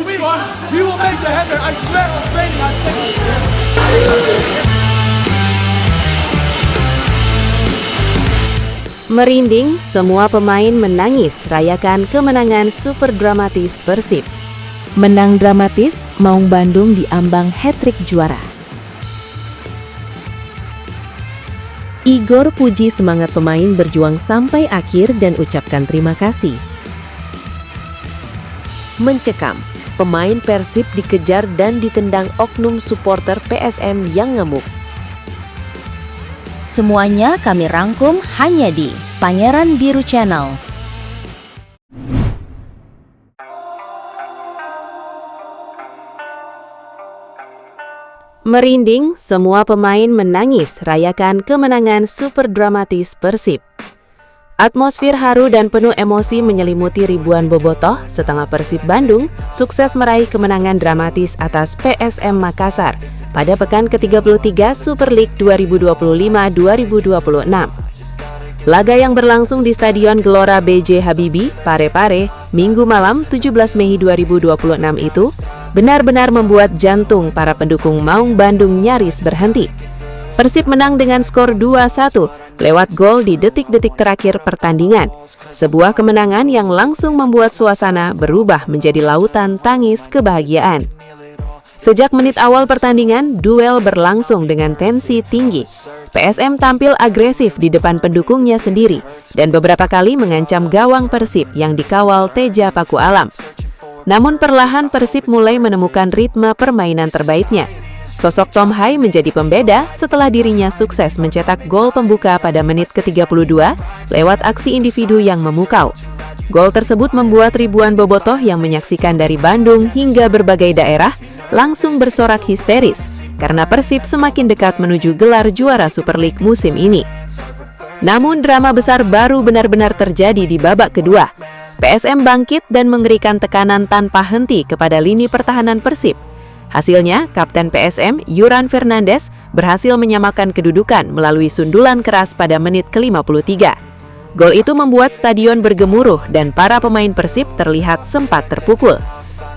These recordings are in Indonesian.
we score, we will make the header. I swear on training, I say it. Merinding, semua pemain menangis rayakan kemenangan super dramatis Persib. Menang dramatis, Maung Bandung diambang hat-trick juara. Igor puji semangat pemain berjuang sampai akhir dan ucapkan terima kasih. Mencekam, pemain Persib dikejar dan ditendang oknum supporter PSM yang ngemuk. Semuanya kami rangkum hanya di Pangeran Biru Channel. Merinding, semua pemain menangis rayakan kemenangan super dramatis Persib. Atmosfer haru dan penuh emosi menyelimuti ribuan bobotoh setelah Persib Bandung sukses meraih kemenangan dramatis atas PSM Makassar pada pekan ke-33 Super League 2025-2026. Laga yang berlangsung di Stadion Gelora B.J. Habibie, Parepare, Minggu malam 17 Mei 2026 itu benar-benar membuat jantung para pendukung Maung Bandung nyaris berhenti. Persib menang dengan skor 2-1 lewat gol di detik-detik terakhir pertandingan. Sebuah kemenangan yang langsung membuat suasana berubah menjadi lautan tangis kebahagiaan. Sejak menit awal pertandingan, duel berlangsung dengan tensi tinggi. PSM tampil agresif di depan pendukungnya sendiri dan beberapa kali mengancam gawang Persib yang dikawal Teja Paku Alam. Namun perlahan Persib mulai menemukan ritme permainan terbaiknya. Sosok Tom Hai menjadi pembeda setelah dirinya sukses mencetak gol pembuka pada menit ke-32 lewat aksi individu yang memukau. Gol tersebut membuat ribuan bobotoh yang menyaksikan dari Bandung hingga berbagai daerah langsung bersorak histeris karena Persib semakin dekat menuju gelar juara Super League musim ini. Namun drama besar baru benar-benar terjadi di babak kedua. PSM bangkit dan memberikan tekanan tanpa henti kepada lini pertahanan Persib. Hasilnya, Kapten PSM, Yuran Fernandes, berhasil menyamakan kedudukan melalui sundulan keras pada menit ke-53. Gol itu membuat stadion bergemuruh dan para pemain Persib terlihat sempat terpukul.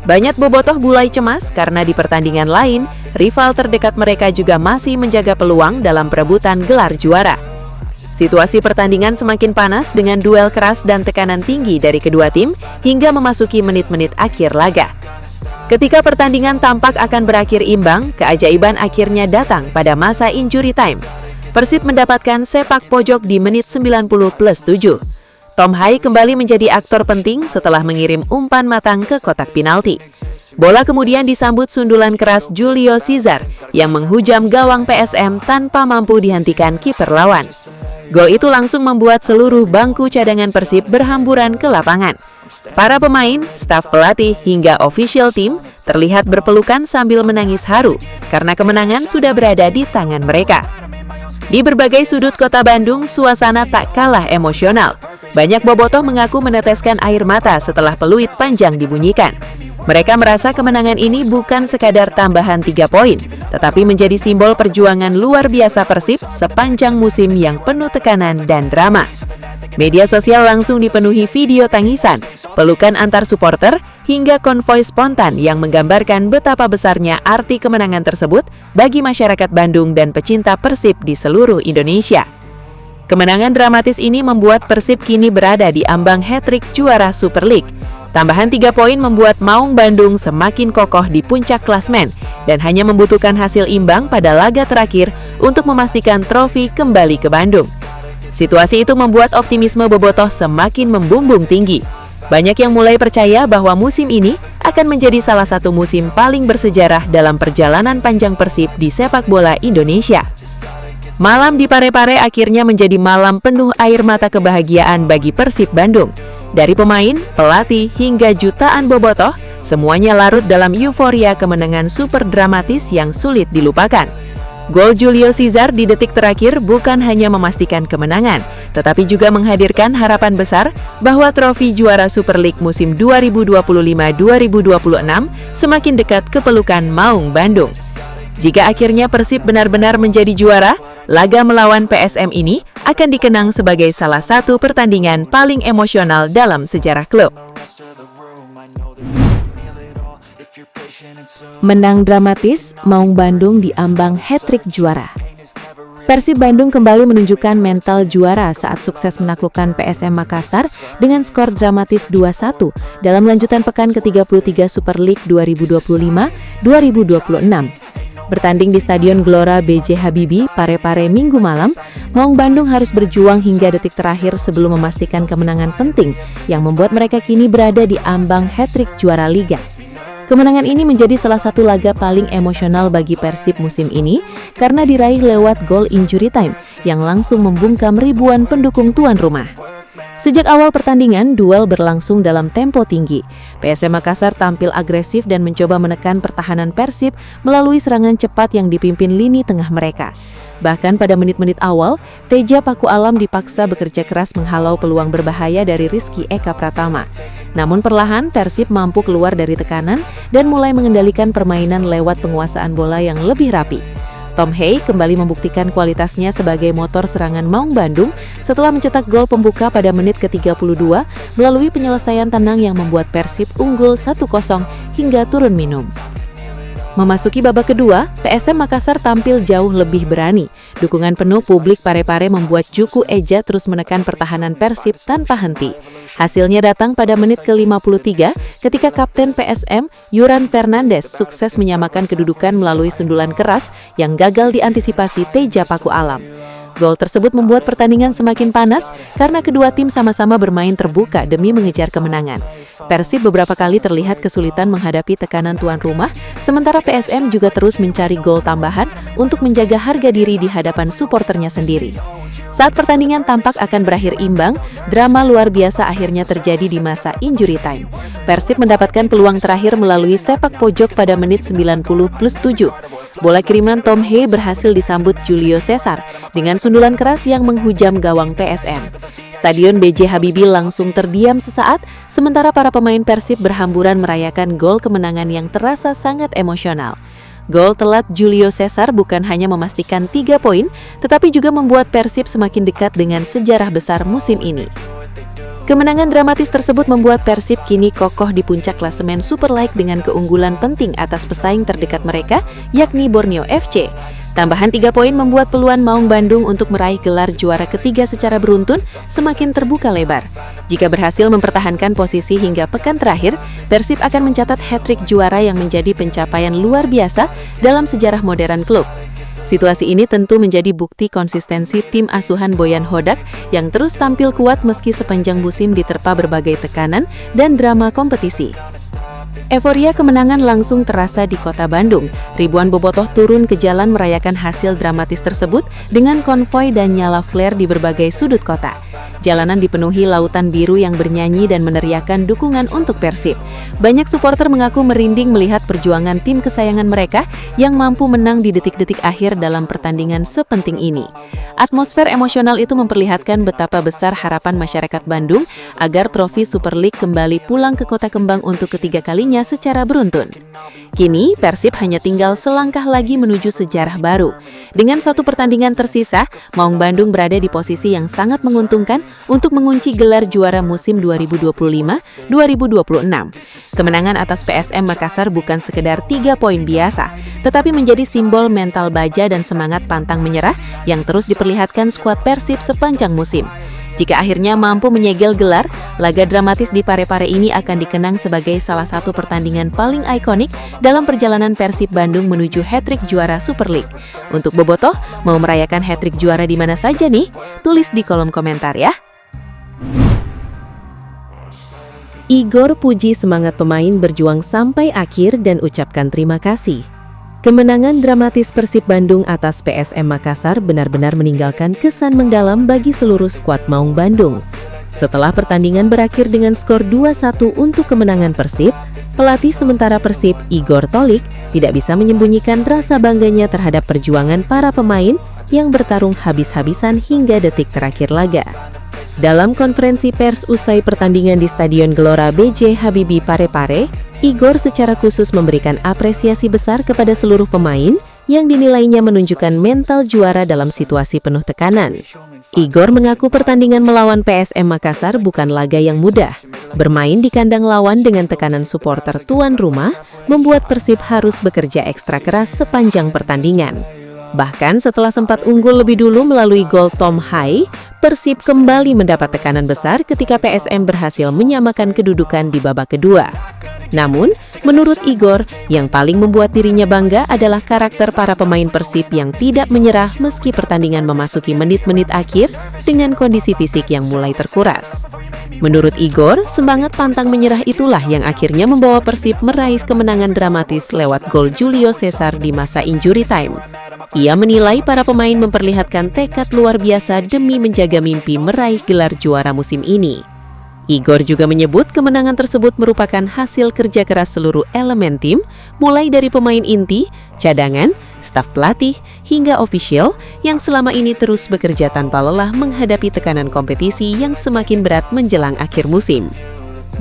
Banyak bobotoh mulai cemas karena di pertandingan lain, rival terdekat mereka juga masih menjaga peluang dalam perebutan gelar juara. Situasi pertandingan semakin panas dengan duel keras dan tekanan tinggi dari kedua tim hingga memasuki menit-menit akhir laga. Ketika pertandingan tampak akan berakhir imbang, keajaiban akhirnya datang pada masa injury time. Persib mendapatkan sepak pojok di menit 90+7. Tom Hai kembali menjadi aktor penting setelah mengirim umpan matang ke kotak penalti. Bola kemudian disambut sundulan keras Julio Cesar yang menghujam gawang PSM tanpa mampu dihentikan kiper lawan. Gol itu langsung membuat seluruh bangku cadangan Persib berhamburan ke lapangan. Para pemain, staf pelatih, hingga official team terlihat berpelukan sambil menangis haru karena kemenangan sudah berada di tangan mereka. Di berbagai sudut kota Bandung, suasana tak kalah emosional. Banyak bobotoh mengaku meneteskan air mata setelah peluit panjang dibunyikan. Mereka merasa kemenangan ini bukan sekadar tambahan 3 poin, tetapi menjadi simbol perjuangan luar biasa Persib sepanjang musim yang penuh tekanan dan drama. Media sosial langsung dipenuhi video tangisan, pelukan antar supporter, hingga konvoi spontan yang menggambarkan betapa besarnya arti kemenangan tersebut bagi masyarakat Bandung dan pecinta Persib di seluruh Indonesia. Kemenangan dramatis ini membuat Persib kini berada di ambang hat-trick juara Super League. Tambahan 3 poin membuat Maung Bandung semakin kokoh di puncak klasmen dan hanya membutuhkan hasil imbang pada laga terakhir untuk memastikan trofi kembali ke Bandung. Situasi itu membuat optimisme bobotoh semakin membumbung tinggi. Banyak yang mulai percaya bahwa musim ini akan menjadi salah satu musim paling bersejarah dalam perjalanan panjang Persib di sepak bola Indonesia. Malam di Parepare akhirnya menjadi malam penuh air mata kebahagiaan bagi Persib Bandung. Dari pemain, pelatih, hingga jutaan bobotoh, semuanya larut dalam euforia kemenangan super dramatis yang sulit dilupakan. Gol Julio Cesar di detik terakhir bukan hanya memastikan kemenangan, tetapi juga menghadirkan harapan besar bahwa trofi juara Super League musim 2025-2026 semakin dekat ke pelukan Maung Bandung. Jika akhirnya Persib benar-benar menjadi juara, laga melawan PSM ini akan dikenang sebagai salah satu pertandingan paling emosional dalam sejarah klub. Menang dramatis, Maung Bandung diambang hat-trick juara. Persib Bandung kembali menunjukkan mental juara saat sukses menaklukkan PSM Makassar dengan skor dramatis 2-1 dalam lanjutan pekan ke-33 Super League 2025-2026. Bertanding di Stadion Gelora B.J. Habibie, Parepare Minggu malam, Maung Bandung harus berjuang hingga detik terakhir sebelum memastikan kemenangan penting yang membuat mereka kini berada di ambang hat-trick juara Liga. Kemenangan ini menjadi salah satu laga paling emosional bagi Persib musim ini karena diraih lewat gol injury time yang langsung membungkam ribuan pendukung tuan rumah. Sejak awal pertandingan, duel berlangsung dalam tempo tinggi. PSM Makassar tampil agresif dan mencoba menekan pertahanan Persib melalui serangan cepat yang dipimpin lini tengah mereka. Bahkan pada menit-menit awal, Teja Paku Alam dipaksa bekerja keras menghalau peluang berbahaya dari Rizky Eka Pratama. Namun perlahan, Persib mampu keluar dari tekanan dan mulai mengendalikan permainan lewat penguasaan bola yang lebih rapi. Tom Hey kembali membuktikan kualitasnya sebagai motor serangan Maung Bandung setelah mencetak gol pembuka pada menit ke-32 melalui penyelesaian tenang yang membuat Persib unggul 1-0 hingga turun minum. Memasuki babak kedua, PSM Makassar tampil jauh lebih berani. Dukungan penuh publik Parepare membuat Juku Eja terus menekan pertahanan Persib tanpa henti. Hasilnya datang pada menit ke-53 ketika Kapten PSM, Yuran Fernandes, sukses menyamakan kedudukan melalui sundulan keras yang gagal diantisipasi Teja Paku Alam. Gol tersebut membuat pertandingan semakin panas karena kedua tim sama-sama bermain terbuka demi mengejar kemenangan. Persib beberapa kali terlihat kesulitan menghadapi tekanan tuan rumah, sementara PSM juga terus mencari gol tambahan untuk menjaga harga diri di hadapan suporternya sendiri. Saat pertandingan tampak akan berakhir imbang, drama luar biasa akhirnya terjadi di masa injury time. Persib mendapatkan peluang terakhir melalui sepak pojok pada menit 90+7. Bola kiriman Tom Hey berhasil disambut Julio Cesar dengan sundulan keras yang menghujam gawang PSM. Stadion B.J. Habibie langsung terdiam sesaat, sementara para pemain Persib berhamburan merayakan gol kemenangan yang terasa sangat emosional. Gol telat Julio Cesar bukan hanya memastikan 3 poin, tetapi juga membuat Persib semakin dekat dengan sejarah besar musim ini. Kemenangan dramatis tersebut membuat Persib kini kokoh di puncak klasemen Super League dengan keunggulan penting atas pesaing terdekat mereka, yakni Borneo FC. Tambahan 3 poin membuat peluang Maung Bandung untuk meraih gelar juara ketiga secara beruntun semakin terbuka lebar. Jika berhasil mempertahankan posisi hingga pekan terakhir, Persib akan mencatat hat-trick juara yang menjadi pencapaian luar biasa dalam sejarah modern klub. Situasi ini tentu menjadi bukti konsistensi tim asuhan Boyan Hodak yang terus tampil kuat meski sepanjang musim diterpa berbagai tekanan dan drama kompetisi. Euforia kemenangan langsung terasa di kota Bandung. Ribuan bobotoh turun ke jalan merayakan hasil dramatis tersebut dengan konvoi dan nyala flare di berbagai sudut kota. Jalanan dipenuhi lautan biru yang bernyanyi dan meneriakan dukungan untuk Persib. Banyak supporter mengaku merinding melihat perjuangan tim kesayangan mereka yang mampu menang di detik-detik akhir dalam pertandingan sepenting ini. Atmosfer emosional itu memperlihatkan betapa besar harapan masyarakat Bandung agar trofi Super League kembali pulang ke Kota Kembang untuk ketiga kalinya secara beruntun. Kini, Persib hanya tinggal selangkah lagi menuju sejarah baru. Dengan 1 pertandingan tersisa, Maung Bandung berada di posisi yang sangat menguntungkan untuk mengunci gelar juara musim 2025-2026. Kemenangan atas PSM Makassar bukan sekedar 3 poin biasa, tetapi menjadi simbol mental baja dan semangat pantang menyerah yang terus diperlihatkan skuad Persib sepanjang musim. Jika akhirnya mampu menyegel gelar, laga dramatis di Parepare ini akan dikenang sebagai salah satu pertandingan paling ikonik dalam perjalanan Persib Bandung menuju hat-trick juara Super League. Untuk bobotoh, mau merayakan hat-trick juara di mana saja nih? Tulis di kolom komentar ya. Igor puji semangat pemain berjuang sampai akhir dan ucapkan terima kasih. Kemenangan dramatis Persib Bandung atas PSM Makassar benar-benar meninggalkan kesan mendalam bagi seluruh skuad Maung Bandung. Setelah pertandingan berakhir dengan skor 2-1 untuk kemenangan Persib, pelatih sementara Persib, Igor Tolik, tidak bisa menyembunyikan rasa bangganya terhadap perjuangan para pemain yang bertarung habis-habisan hingga detik terakhir laga. Dalam konferensi pers usai pertandingan di Stadion Gelora B.J. Habibie Parepare, Igor secara khusus memberikan apresiasi besar kepada seluruh pemain yang dinilainya menunjukkan mental juara dalam situasi penuh tekanan. Igor mengaku pertandingan melawan PSM Makassar bukan laga yang mudah. Bermain di kandang lawan dengan tekanan supporter tuan rumah membuat Persib harus bekerja ekstra keras sepanjang pertandingan. Bahkan setelah sempat unggul lebih dulu melalui gol Tom Hai, Persib kembali mendapat tekanan besar ketika PSM berhasil menyamakan kedudukan di babak kedua. Namun, menurut Igor, yang paling membuat dirinya bangga adalah karakter para pemain Persib yang tidak menyerah meski pertandingan memasuki menit-menit akhir dengan kondisi fisik yang mulai terkuras. Menurut Igor, semangat pantang menyerah itulah yang akhirnya membawa Persib meraih kemenangan dramatis lewat gol Julio Cesar di masa injury time. Ia menilai para pemain memperlihatkan tekad luar biasa demi menjaga mimpi meraih gelar juara musim ini. Igor juga menyebut kemenangan tersebut merupakan hasil kerja keras seluruh elemen tim, mulai dari pemain inti, cadangan, staf pelatih, hingga ofisial yang selama ini terus bekerja tanpa lelah menghadapi tekanan kompetisi yang semakin berat menjelang akhir musim.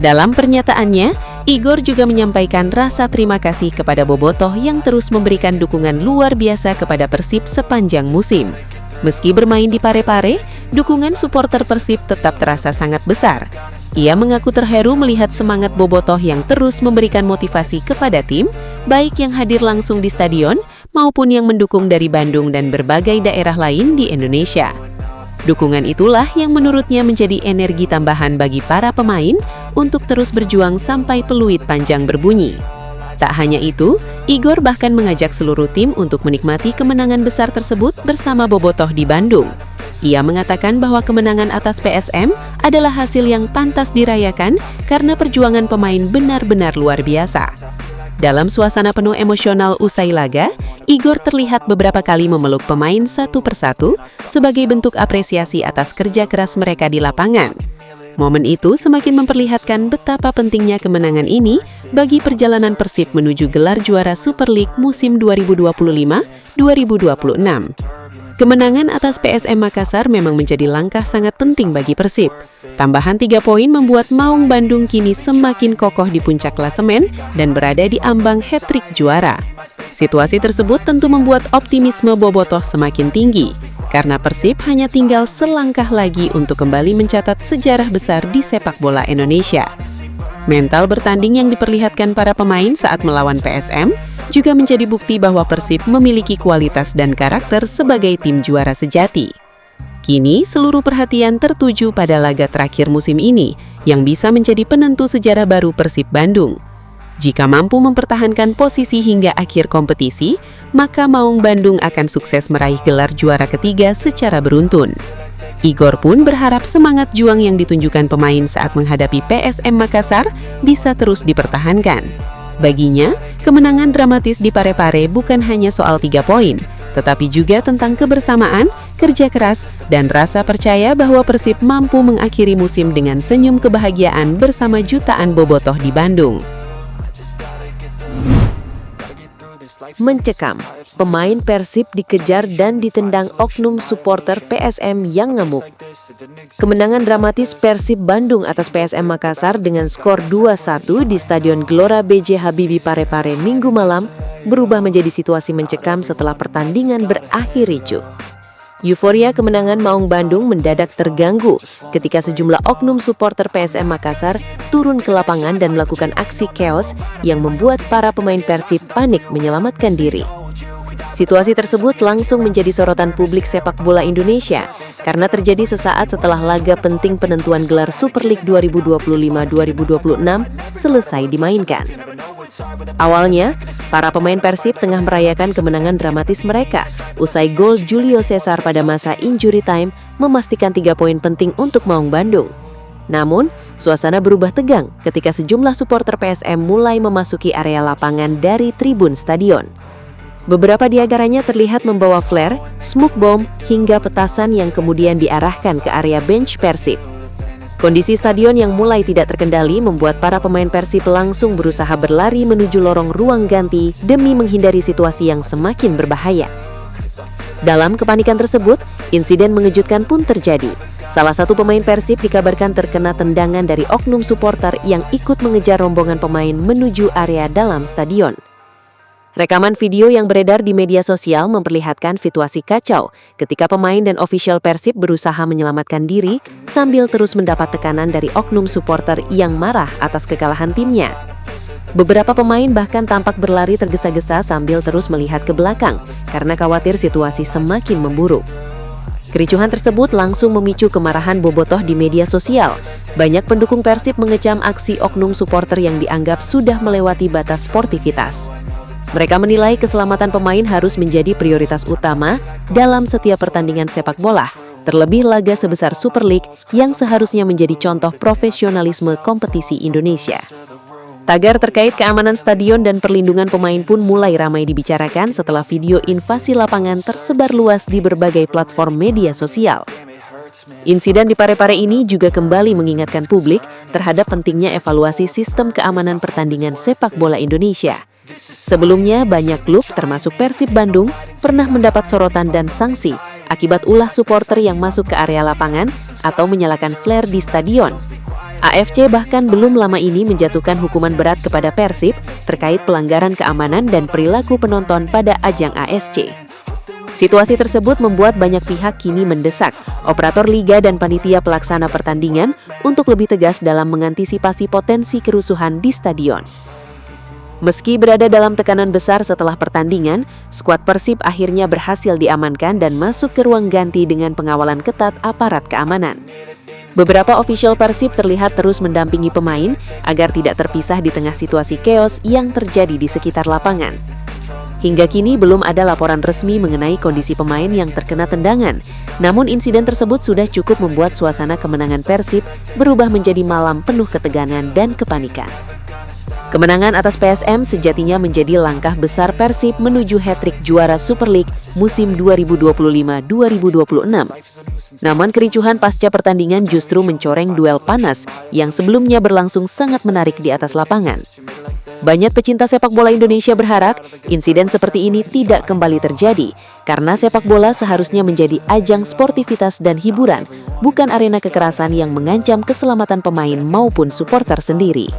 Dalam pernyataannya, Igor juga menyampaikan rasa terima kasih kepada Bobotoh yang terus memberikan dukungan luar biasa kepada Persib sepanjang musim. Meski bermain di Parepare, dukungan supporter Persib tetap terasa sangat besar. Ia mengaku terharu melihat semangat Bobotoh yang terus memberikan motivasi kepada tim, baik yang hadir langsung di stadion maupun yang mendukung dari Bandung dan berbagai daerah lain di Indonesia. Dukungan itulah yang menurutnya menjadi energi tambahan bagi para pemain untuk terus berjuang sampai peluit panjang berbunyi. Tak hanya itu, Igor bahkan mengajak seluruh tim untuk menikmati kemenangan besar tersebut bersama Bobotoh di Bandung. Ia mengatakan bahwa kemenangan atas PSM adalah hasil yang pantas dirayakan karena perjuangan pemain benar-benar luar biasa. Dalam suasana penuh emosional usai laga, Igor terlihat beberapa kali memeluk pemain satu persatu sebagai bentuk apresiasi atas kerja keras mereka di lapangan. Momen itu semakin memperlihatkan betapa pentingnya kemenangan ini bagi perjalanan Persib menuju gelar juara Super League musim 2025-2026. Kemenangan atas PSM Makassar memang menjadi langkah sangat penting bagi Persib. Tambahan 3 poin membuat Maung Bandung kini semakin kokoh di puncak klasemen dan berada di ambang hat-trick juara. Situasi tersebut tentu membuat optimisme Bobotoh semakin tinggi, karena Persib hanya tinggal selangkah lagi untuk kembali mencatat sejarah besar di sepak bola Indonesia. Mental bertanding yang diperlihatkan para pemain saat melawan PSM juga menjadi bukti bahwa Persib memiliki kualitas dan karakter sebagai tim juara sejati. Kini, seluruh perhatian tertuju pada laga terakhir musim ini yang bisa menjadi penentu sejarah baru Persib Bandung. Jika mampu mempertahankan posisi hingga akhir kompetisi, maka Maung Bandung akan sukses meraih gelar juara ketiga secara beruntun. Igor pun berharap semangat juang yang ditunjukkan pemain saat menghadapi PSM Makassar bisa terus dipertahankan. Baginya, kemenangan dramatis di Parepare bukan hanya soal 3 poin, tetapi juga tentang kebersamaan, kerja keras, dan rasa percaya bahwa Persib mampu mengakhiri musim dengan senyum kebahagiaan bersama jutaan Bobotoh di Bandung. Mencekam, pemain Persib dikejar dan ditendang oknum supporter PSM yang ngamuk. Kemenangan dramatis Persib Bandung atas PSM Makassar dengan skor 2-1 di Stadion Gelora B.J. Habibie Parepare Minggu malam berubah menjadi situasi mencekam setelah pertandingan berakhir ricuh. Euforia kemenangan Maung Bandung mendadak terganggu ketika sejumlah oknum supporter PSM Makassar turun ke lapangan dan melakukan aksi chaos yang membuat para pemain Persib panik menyelamatkan diri. Situasi tersebut langsung menjadi sorotan publik sepak bola Indonesia karena terjadi sesaat setelah laga penting penentuan gelar Super League 2025-2026 selesai dimainkan. Awalnya, para pemain Persib tengah merayakan kemenangan dramatis mereka usai gol Julio Cesar pada masa injury time memastikan 3 poin penting untuk Maung Bandung. Namun, suasana berubah tegang ketika sejumlah supporter PSM mulai memasuki area lapangan dari tribun stadion. Beberapa di antaranya terlihat membawa flare, smoke bomb, hingga petasan yang kemudian diarahkan ke area bench Persib. Kondisi stadion yang mulai tidak terkendali membuat para pemain Persib langsung berusaha berlari menuju lorong ruang ganti demi menghindari situasi yang semakin berbahaya. Dalam kepanikan tersebut, insiden mengejutkan pun terjadi. Salah satu pemain Persib dikabarkan terkena tendangan dari oknum supporter yang ikut mengejar rombongan pemain menuju area dalam stadion. Rekaman video yang beredar di media sosial memperlihatkan situasi kacau ketika pemain dan ofisial Persib berusaha menyelamatkan diri sambil terus mendapat tekanan dari oknum supporter yang marah atas kekalahan timnya. Beberapa pemain bahkan tampak berlari tergesa-gesa sambil terus melihat ke belakang karena khawatir situasi semakin memburuk. Kericuhan tersebut langsung memicu kemarahan bobotoh di media sosial. Banyak pendukung Persib mengecam aksi oknum supporter yang dianggap sudah melewati batas sportivitas. Mereka menilai keselamatan pemain harus menjadi prioritas utama dalam setiap pertandingan sepak bola, terlebih laga sebesar Super League yang seharusnya menjadi contoh profesionalisme kompetisi Indonesia. Tagar terkait keamanan stadion dan perlindungan pemain pun mulai ramai dibicarakan setelah video invasi lapangan tersebar luas di berbagai platform media sosial. Insiden di Parepare ini juga kembali mengingatkan publik terhadap pentingnya evaluasi sistem keamanan pertandingan sepak bola Indonesia. Sebelumnya, banyak klub termasuk Persib Bandung pernah mendapat sorotan dan sanksi akibat ulah supporter yang masuk ke area lapangan atau menyalakan flare di stadion. AFC bahkan belum lama ini menjatuhkan hukuman berat kepada Persib terkait pelanggaran keamanan dan perilaku penonton pada ajang ASC. Situasi tersebut membuat banyak pihak kini mendesak operator liga dan panitia pelaksana pertandingan untuk lebih tegas dalam mengantisipasi potensi kerusuhan di stadion. Meski berada dalam tekanan besar setelah pertandingan, skuad Persib akhirnya berhasil diamankan dan masuk ke ruang ganti dengan pengawalan ketat aparat keamanan. Beberapa ofisial Persib terlihat terus mendampingi pemain agar tidak terpisah di tengah situasi chaos yang terjadi di sekitar lapangan. Hingga kini belum ada laporan resmi mengenai kondisi pemain yang terkena tendangan, namun insiden tersebut sudah cukup membuat suasana kemenangan Persib berubah menjadi malam penuh ketegangan dan kepanikan. Kemenangan atas PSM sejatinya menjadi langkah besar Persib menuju hat-trick juara Super League musim 2025-2026. Namun kericuhan pasca pertandingan justru mencoreng duel panas yang sebelumnya berlangsung sangat menarik di atas lapangan. Banyak pecinta sepak bola Indonesia berharap insiden seperti ini tidak kembali terjadi, karena sepak bola seharusnya menjadi ajang sportivitas dan hiburan, bukan arena kekerasan yang mengancam keselamatan pemain maupun supporter sendiri.